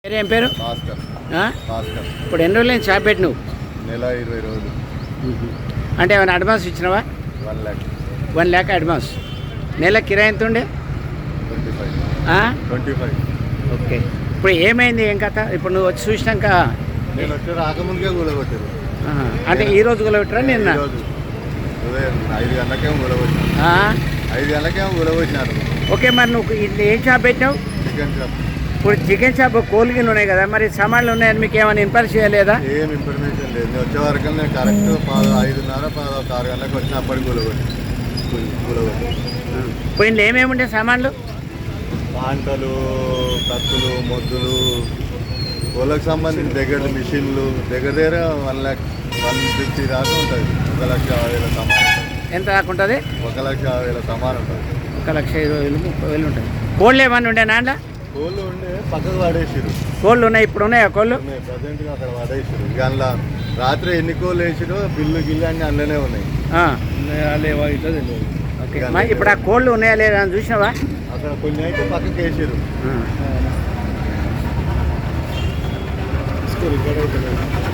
ఏం పేరు? భాస్కర్. ఆ? భాస్కర్. ఇప్పుడు ఎన్ని రోజులు షాప్ పెట్టి నువ్వు? నెల 20 రోజులు. అంటే ఏమైనా అడ్వాన్స్ ఇచ్చినావా? 1 lakh. 1 lakh advance. నెల కిరాయి ఎంత ఉండే? 25. ఓకే. ఇప్పుడు ఏమైంది, ఏం కథ? ఇప్పుడు నువ్వు వచ్చి చూసినాక నేను వచ్చి రాకముందుకే కూలగొట్టారు. అంటే ఈ రోజు కూలబెట్టరా నిన్న? ఉదయం 5 గంటలకేమో కూలగొట్టినారు. 5 గంటలకేమో కూలగొట్టినారు. ఓకే, మరి నువ్వు ఇది ఏం షాప్ పెట్టావు? Chicken shop. ఇప్పుడు చికెన్ షాప్ కోల్గిలు ఉన్నాయి కదా, మరి సామాన్లు ఉన్నాయని మీకు ఏమైనా ఇన్ఫర్మేషన్ చేయలేదా? ఏం ఇన్ఫర్మేషన్ లేదు. నేను వచ్చే వరకు నేను కరెక్ట్ 5:30, 6 గంటలకు వచ్చినప్పటికి కూలగొట్టి. ఇప్పుడు ఇందులో ఏమేమి ఉంటాయి సామాన్లు? పాంటలు, కత్తులు, మొద్దులు, కోళ్ళకు సంబంధించిన దగ్గర మిషన్లు దగ్గర 150 దాకా ఉంటుంది. 1,50,000 సమానం ఉంటుంది. ఎంత దాకా ఉంటుంది? 1,50,000 సమానం ఉంటుంది. 1,20,000, 30,000 ఉంటుంది. కోళ్ళు ఏమన్నా ఉండే నాన్న? కోళ్ళు ఉండే పక్కకు పడేసారు. కోళ్ళు ఉన్నాయి, ఇప్పుడు ఉన్నాయా కోళ్ళు? ఉన్నాయి, ప్రజెంట్గా అక్కడ పడేసారు. ఇక అందులో రాత్రి ఎన్ని కోళ్ళు వేసారో బిల్లు అన్నీ అందులోనే ఉన్నాయి. ఓకే, ఇప్పుడు ఆ కోళ్ళు ఉన్నాయా లేదా అని చూసినావా? అక్కడ కొన్ని అయితే పక్కకి వేసారు. ఇక్కడ